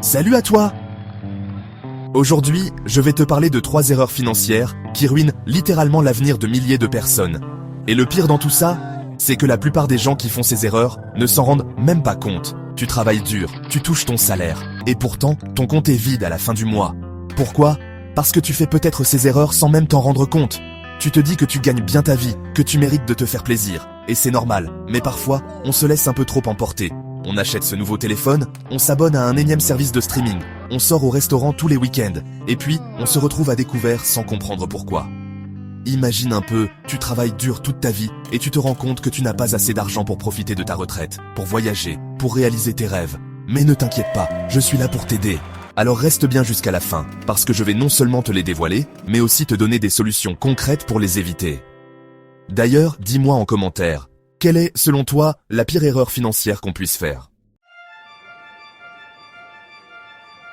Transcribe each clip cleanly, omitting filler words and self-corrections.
Salut à toi! Aujourd'hui, je vais te parler de 3 erreurs financières qui ruinent littéralement l'avenir de milliers de personnes. Et le pire dans tout ça, c'est que la plupart des gens qui font ces erreurs ne s'en rendent même pas compte. Tu travailles dur, tu touches ton salaire, et pourtant, ton compte est vide à la fin du mois. Pourquoi? Parce que tu fais peut-être ces erreurs sans même t'en rendre compte. Tu te dis que tu gagnes bien ta vie, que tu mérites de te faire plaisir, et c'est normal, mais parfois, on se laisse un peu trop emporter. On achète ce nouveau téléphone, on s'abonne à un énième service de streaming, on sort au restaurant tous les week-ends, et puis on se retrouve à découvert sans comprendre pourquoi. Imagine un peu, tu travailles dur toute ta vie, et tu te rends compte que tu n'as pas assez d'argent pour profiter de ta retraite, pour voyager, pour réaliser tes rêves. Mais ne t'inquiète pas, je suis là pour t'aider. Alors reste bien jusqu'à la fin, parce que je vais non seulement te les dévoiler, mais aussi te donner des solutions concrètes pour les éviter. D'ailleurs, dis-moi en commentaire, quelle est, selon toi, la pire erreur financière qu'on puisse faire?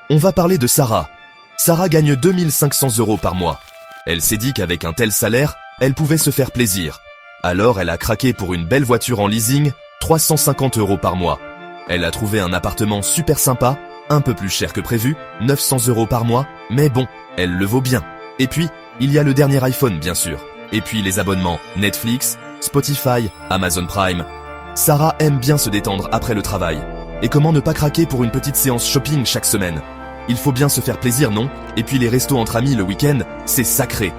On va parler de Sarah. Sarah gagne 2500 € par mois. Elle s'est dit qu'avec un tel salaire, elle pouvait se faire plaisir. Alors elle a craqué pour une belle voiture en leasing, 350 € par mois. Elle a trouvé un appartement super sympa, un peu plus cher que prévu, 900 € par mois, mais bon, elle le vaut bien. Et puis, il y a le dernier iPhone bien sûr. Et puis les abonnements Netflix, Spotify, Amazon Prime. Sarah aime bien se détendre après le travail. Et comment ne pas craquer pour une petite séance shopping chaque semaine? Il faut bien se faire plaisir, non? Et puis les restos entre amis le week-end, c'est sacré.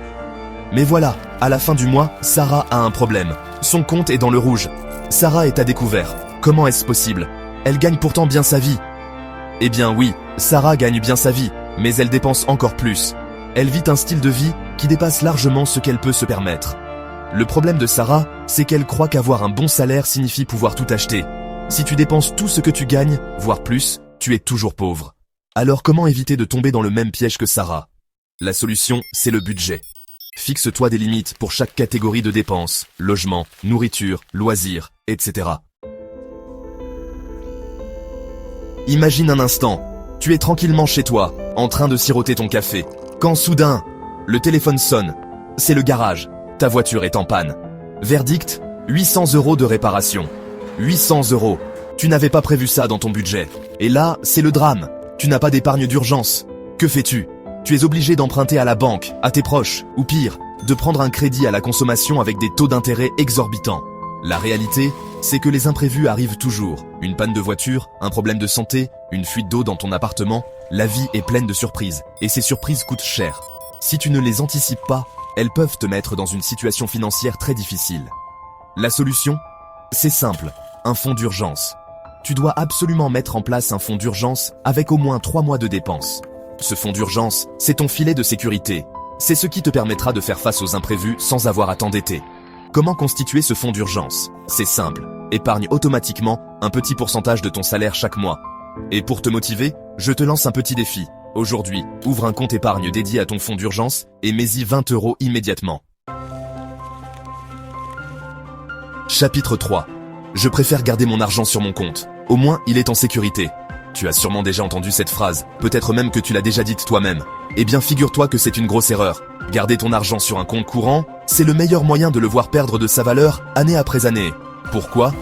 Mais voilà, à la fin du mois, Sarah a un problème. Son compte est dans le rouge. Sarah est à découvert. Comment est-ce possible? Elle gagne pourtant bien sa vie. Eh bien oui, Sarah gagne bien sa vie, mais elle dépense encore plus. Elle vit un style de vie qui dépasse largement ce qu'elle peut se permettre. Le problème de Sarah, c'est qu'elle croit qu'avoir un bon salaire signifie pouvoir tout acheter. Si tu dépenses tout ce que tu gagnes, voire plus, tu es toujours pauvre. Alors comment éviter de tomber dans le même piège que Sarah? La solution, c'est le budget. Fixe-toi des limites pour chaque catégorie de dépenses, logement, nourriture, loisirs, etc. Imagine un instant, tu es tranquillement chez toi, en train de siroter ton café, quand soudain, le téléphone sonne. C'est le garage, ta voiture est en panne. Verdict, 800 € de réparation. 800 €, tu n'avais pas prévu ça dans ton budget. Et là, c'est le drame. Tu n'as pas d'épargne d'urgence. Que fais-tu? Tu es obligé d'emprunter à la banque, à tes proches, ou pire, de prendre un crédit à la consommation avec des taux d'intérêt exorbitants. La réalité, c'est que les imprévus arrivent toujours. Une panne de voiture, un problème de santé, une fuite d'eau dans ton appartement, la vie est pleine de surprises, et ces surprises coûtent cher. Si tu ne les anticipes pas, elles peuvent te mettre dans une situation financière très difficile. La solution? C'est simple, un fonds d'urgence. Tu dois absolument mettre en place un fonds d'urgence avec au moins 3 mois de dépenses. Ce fonds d'urgence, c'est ton filet de sécurité. C'est ce qui te permettra de faire face aux imprévus sans avoir à t'endetter. Comment constituer ce fonds d'urgence? C'est simple. Épargne automatiquement un petit pourcentage de ton salaire chaque mois. Et pour te motiver, je te lance un petit défi. Aujourd'hui, ouvre un compte épargne dédié à ton fonds d'urgence et mets-y 20 € immédiatement. Chapitre 3. Je préfère garder mon argent sur mon compte. Au moins, il est en sécurité. Tu as sûrement déjà entendu cette phrase, peut-être même que tu l'as déjà dite toi-même. Eh bien, figure-toi que c'est une grosse erreur. Garder ton argent sur un compte courant, c'est le meilleur moyen de le voir perdre de sa valeur année après année. Pourquoi?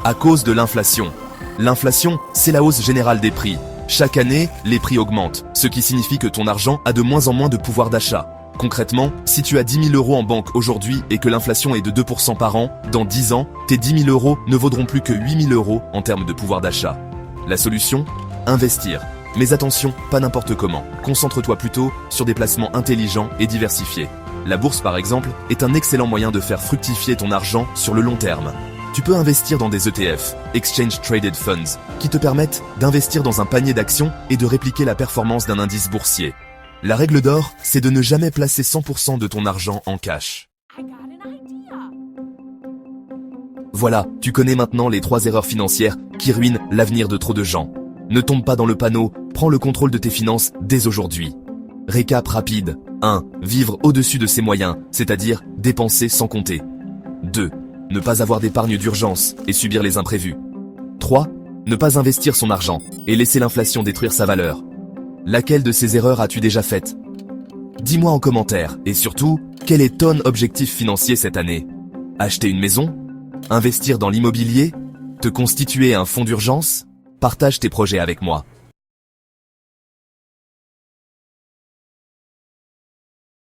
À cause de l'inflation. L'inflation, c'est la hausse générale des prix. Chaque année, les prix augmentent, ce qui signifie que ton argent a de moins en moins de pouvoir d'achat. Concrètement, si tu as 10 000 € en banque aujourd'hui et que l'inflation est de 2% par an, dans 10 ans, tes 10 000 € ne vaudront plus que 8 000 € en termes de pouvoir d'achat. La solution? Investir. Mais attention, pas n'importe comment. Concentre-toi plutôt sur des placements intelligents et diversifiés. La bourse par exemple est un excellent moyen de faire fructifier ton argent sur le long terme. Tu peux investir dans des ETF, Exchange Traded Funds, qui te permettent d'investir dans un panier d'actions et de répliquer la performance d'un indice boursier. La règle d'or, c'est de ne jamais placer 100% de ton argent en cash. Voilà, tu connais maintenant les 3 erreurs financières qui ruinent l'avenir de trop de gens. Ne tombe pas dans le panneau, prends le contrôle de tes finances dès aujourd'hui. Récap rapide. 1. Vivre au-dessus de ses moyens, c'est-à-dire dépenser sans compter. 2. Ne pas avoir d'épargne d'urgence et subir les imprévus. 3. Ne pas investir son argent et laisser l'inflation détruire sa valeur. Laquelle de ces erreurs as-tu déjà faite? Dis-moi en commentaire, et surtout, quel est ton objectif financier cette année? Acheter une maison? Investir dans l'immobilier? Te constituer un fonds d'urgence? Partage tes projets avec moi.